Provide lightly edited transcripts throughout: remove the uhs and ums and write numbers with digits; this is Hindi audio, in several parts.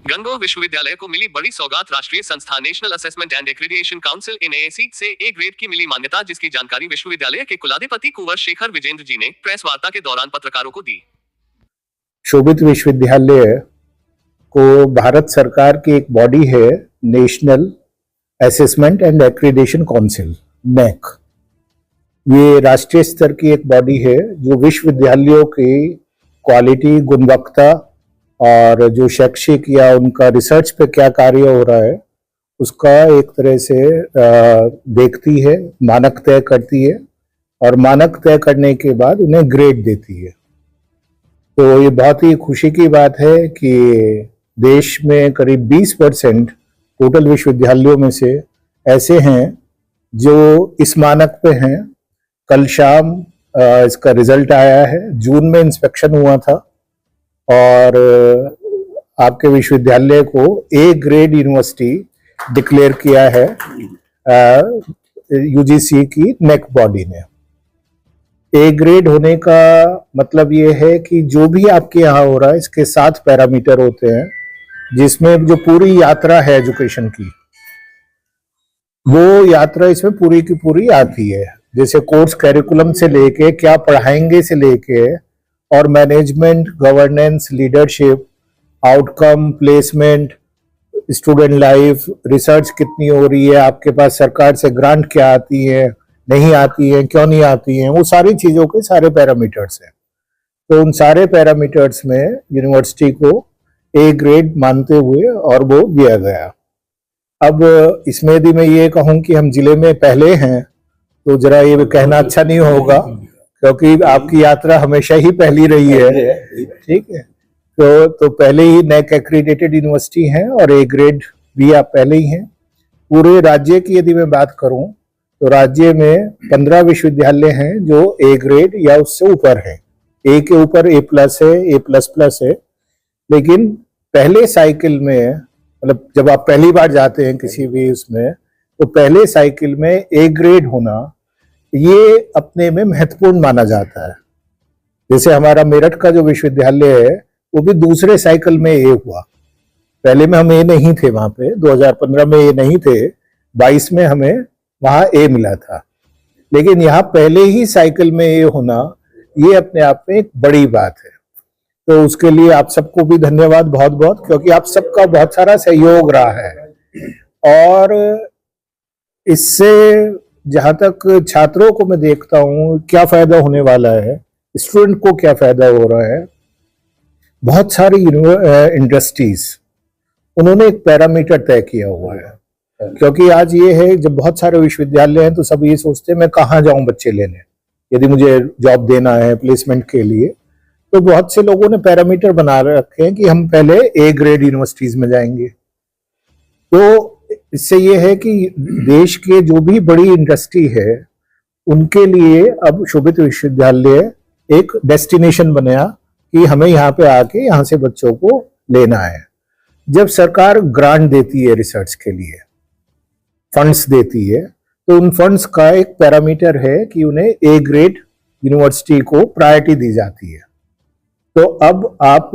गंगोह विश्वविद्यालय को मिली बड़ी सौगात। राष्ट्रीय संस्था national assessment and accreditation council (NAAC) से ए ग्रेड की मिली मान्यता, जिसकी जानकारी विश्वविद्यालय के कुलाधिपति कुंवर शेखर विजेंद्र जी ने प्रेस वार्ता के दौरान पत्रकारों को दी। शोभित विश्वविद्यालय को भारत सरकार की एक बॉडी है, national assessment and accreditation council (NAAC). ये राष्ट्रीय स्तर की एक बॉडी है जो विश्वविद्यालयों की क्वालिटी, गुणवत्ता और जो शैक्षिक या उनका रिसर्च पे क्या कार्य हो रहा है उसका एक तरह से देखती है, मानक तय करती है और मानक तय करने के बाद उन्हें ग्रेड देती है। तो ये बहुत ही खुशी की बात है कि देश में करीब 20% टोटल विश्वविद्यालयों में से ऐसे हैं जो इस मानक पे हैं। कल शाम इसका रिजल्ट आया है। जून में इंस्पेक्शन हुआ था और आपके विश्वविद्यालय को ए ग्रेड यूनिवर्सिटी डिक्लेयर किया है यूजीसी की NAAC बॉडी ने। ए ग्रेड होने का मतलब ये है कि जो भी आपके यहाँ हो रहा है इसके 7 पैरामीटर होते हैं, जिसमें जो पूरी यात्रा है एजुकेशन की, वो यात्रा इसमें पूरी की पूरी आती है। जैसे कोर्स करिकुलम से लेके क्या पढ़ाएंगे से लेके और management, governance, leadership, outcome, placement, student life, research कितनी हो रही है, आपके पास सरकार से ग्रांट क्या आती है, नहीं आती है, क्यों नहीं आती है, वो सारी चीजों के सारे पैरामीटर्स हैं। तो उन सारे पैरामीटर्स में यूनिवर्सिटी को ए ग्रेड मानते हुए और वो दिया गया। अब इसमें यदि मैं ये कहूँ कि हम जिले में पहले हैं तो जरा ये कहना अच्छा नहीं होगा, क्योंकि आपकी यात्रा हमेशा ही पहली रही है, ठीक है। तो पहले ही NAAC एक्रीडेटेड यूनिवर्सिटी हैं और ए ग्रेड भी आप पहले ही हैं। पूरे राज्य की यदि मैं बात करूं तो राज्य में 15 विश्वविद्यालय हैं जो ए ग्रेड या उससे ऊपर हैं। ए के ऊपर A+ है, A++ है। लेकिन पहले साइकिल में, मतलब जब आप पहली बार जाते हैं किसी भी उसमें, तो पहले साइकिल में ए ग्रेड होना ये अपने में महत्वपूर्ण माना जाता है। जैसे हमारा मेरठ का जो विश्वविद्यालय है वो भी दूसरे साइकिल में ए हुआ। पहले में हम ए नहीं थे वहां पे, 2015 में ए नहीं थे, 22 में हमें वहां ए मिला था। लेकिन यहाँ पहले ही साइकिल में ए होना ये अपने आप में एक बड़ी बात है। तो उसके लिए आप सबको भी धन्यवाद बहुत बहुत, क्योंकि आप सबका बहुत सारा सहयोग रहा है। और इससे जहां तक छात्रों को मैं देखता हूँ क्या फायदा होने वाला है, स्टूडेंट को क्या फायदा हो रहा है, बहुत सारी इंडस्ट्रीज उन्होंने एक पैरामीटर तय किया हुआ है। क्योंकि आज ये है, जब बहुत सारे विश्वविद्यालय हैं तो सब ये सोचते हैं मैं कहाँ जाऊं बच्चे लेने, यदि मुझे जॉब देना है प्लेसमेंट के लिए। तो बहुत से लोगों ने पैरामीटर बना रखे हैं कि हम पहले ए ग्रेड यूनिवर्सिटीज में जाएंगे। तो इससे ये है कि देश के जो भी बड़ी इंडस्ट्री है उनके लिए अब शोभित विश्वविद्यालय एक डेस्टिनेशन बना कि हमें यहाँ पे आके यहाँ से बच्चों को लेना है। जब सरकार ग्रांट देती है, रिसर्च के लिए फंड्स देती है, तो उन फंड्स का एक पैरामीटर है कि उन्हें ए ग्रेड यूनिवर्सिटी को प्रायोरिटी दी जाती है। तो अब आप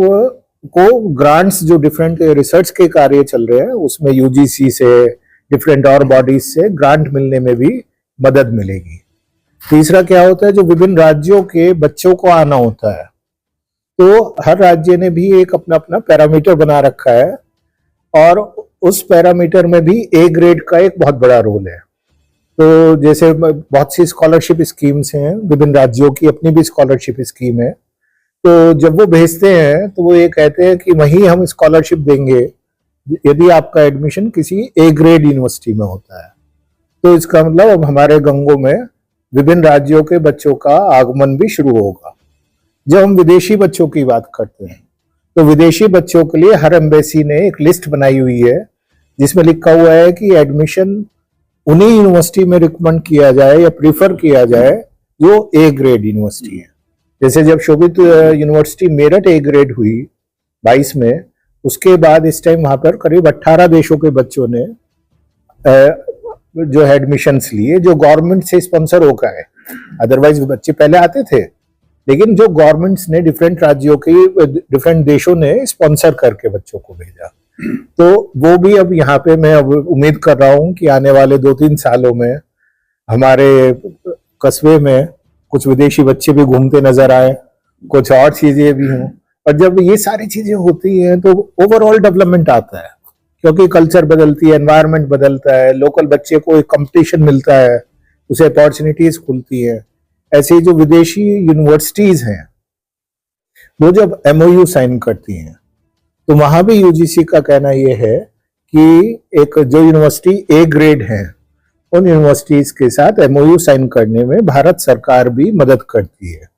को ग्रांट्स जो डिफरेंट रिसर्च के कार्य चल रहे हैं उसमें यूजीसी से, डिफरेंट और बॉडीज से ग्रांट मिलने में भी मदद मिलेगी। तीसरा क्या होता है, जो विभिन्न राज्यों के बच्चों को आना होता है, तो हर राज्य ने भी एक अपना अपना पैरामीटर बना रखा है और उस पैरामीटर में भी ए ग्रेड का एक बहुत बड़ा रोल है। तो जैसे बहुत सी स्कॉलरशिप स्कीम्स हैं, विभिन्न राज्यों की अपनी भी स्कॉलरशिप स्कीम है। तो जब वो भेजते हैं तो वो ये कहते हैं कि वहीं हम स्कॉलरशिप देंगे यदि आपका एडमिशन किसी ए ग्रेड यूनिवर्सिटी में होता है। तो इसका मतलब अब हमारे गंगों में विभिन्न राज्यों के बच्चों का आगमन भी शुरू होगा। जब हम विदेशी बच्चों की बात करते हैं तो विदेशी बच्चों के लिए हर एम्बेसी ने एक लिस्ट बनाई हुई है जिसमें लिखा हुआ है कि एडमिशन उन्हीं यूनिवर्सिटी में रिकमेंड किया जाए या प्रीफर किया जाए जो ए ग्रेड यूनिवर्सिटी है। जैसे जब शोभित यूनिवर्सिटी मेरठ ए ग्रेड हुई 22 में, उसके बाद इस टाइम वहां पर करीब 18 देशों के बच्चों ने जो एडमिशन्स लिए, जो गवर्नमेंट से स्पॉन्सर होकर है। अदरवाइज बच्चे पहले आते थे, लेकिन जो गवर्नमेंट्स ने डिफरेंट राज्यों के डिफरेंट देशों ने स्पॉन्सर करके बच्चों को भेजा। तो वो भी अब यहाँ पे मैं अब उम्मीद कर रहा हूँ कि आने वाले 2-3 सालों में हमारे कस्बे में कुछ विदेशी बच्चे भी घूमते नजर आए, कुछ और चीजें भी हों। और जब ये सारी चीजें होती हैं तो ओवरऑल डेवलपमेंट आता है, क्योंकि कल्चर बदलती है, एनवायरनमेंट बदलता है, लोकल बच्चे को एक कंपटीशन मिलता है, उसे अपॉर्चुनिटीज खुलती है। ऐसे ही जो विदेशी यूनिवर्सिटीज हैं वो जब एमओयू साइन करती हैं तो वहां भी यूजीसी का कहना यह है कि एक जो यूनिवर्सिटी ए ग्रेड है उन यूनिवर्सिटीज के साथ एमओयू साइन करने में भारत सरकार भी मदद करती है।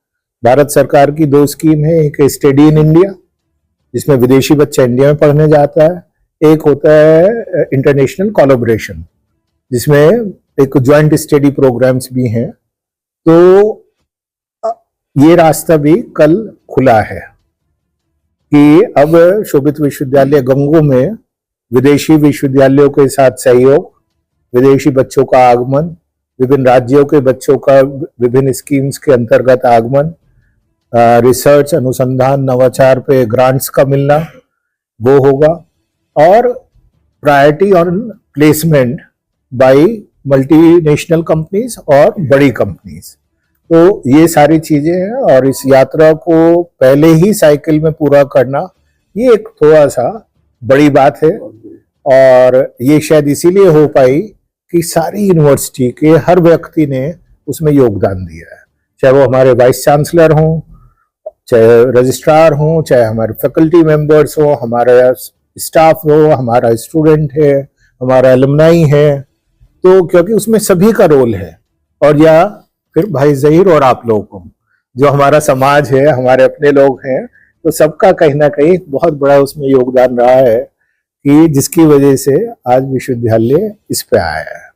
भारत सरकार की 2 स्कीम है, एक स्टडी इन इंडिया जिसमें विदेशी बच्चा इंडिया में पढ़ने जाता है, एक होता है इंटरनेशनल कोलैबोरेशन जिसमें एक ज्वाइंट स्टडी प्रोग्राम्स भी हैं। तो ये रास्ता भी कल खुला है कि अब शोभित विश्वविद्यालय गंगो में विदेशी विश्वविद्यालयों के साथ सहयोग, विदेशी बच्चों का आगमन, विभिन्न राज्यों के बच्चों का विभिन्न स्कीम्स के अंतर्गत आगमन, रिसर्च अनुसंधान नवाचार पे ग्रांट्स का मिलना वो होगा, और priority on placement by multinational companies और बड़ी कंपनीज। तो ये सारी चीजें हैं और इस यात्रा को पहले ही साइकिल में पूरा करना ये एक थोड़ा सा बड़ी बात है। और ये शायद इसीलिए हो पाई कि सारी यूनिवर्सिटी के हर व्यक्ति ने उसमें योगदान दिया है, चाहे वो हमारे वाइस चांसलर हों, चाहे रजिस्ट्रार हों, चाहे हमारे फैकल्टी मेंबर्स हो, हमारा स्टाफ हो, हमारा स्टूडेंट है, हमारा एलुमनाई है। तो क्योंकि उसमें सभी का रोल है, और या फिर भाई जहीर और आप लोग जो हमारा समाज है, हमारे अपने लोग हैं, तो सबका कहीं ना कहीं बहुत बड़ा उसमें योगदान रहा है कि जिसकी वजह से आज विश्वविद्यालय इस पे आया है।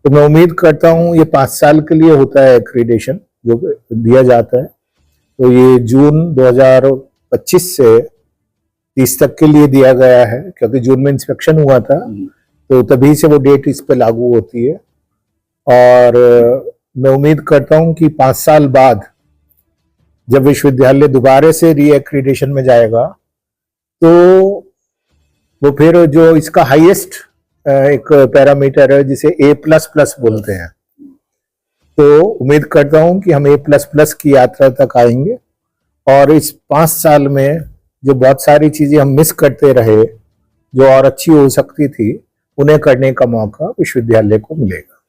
तो मैं उम्मीद करता हूँ ये 5 साल के लिए होता है एक्रीडेशन जो दिया जाता है, तो ये जून 2025 से 30 तक के लिए दिया गया है, क्योंकि जून में इंस्पेक्शन हुआ था तो तभी से वो डेट इस पे लागू होती है। और मैं उम्मीद करता हूं कि 5 साल बाद जब विश्वविद्यालय दोबारा से रीएक्रीडेशन में जाएगा तो वो फिर जो इसका हाईएस्ट एक पैरामीटर है जिसे A++ बोलते हैं, तो उम्मीद करता हूं कि हम A++ की यात्रा तक आएंगे और इस 5 साल में जो बहुत सारी चीजें हम मिस करते रहे जो और अच्छी हो सकती थी उन्हें करने का मौका विश्वविद्यालय को मिलेगा।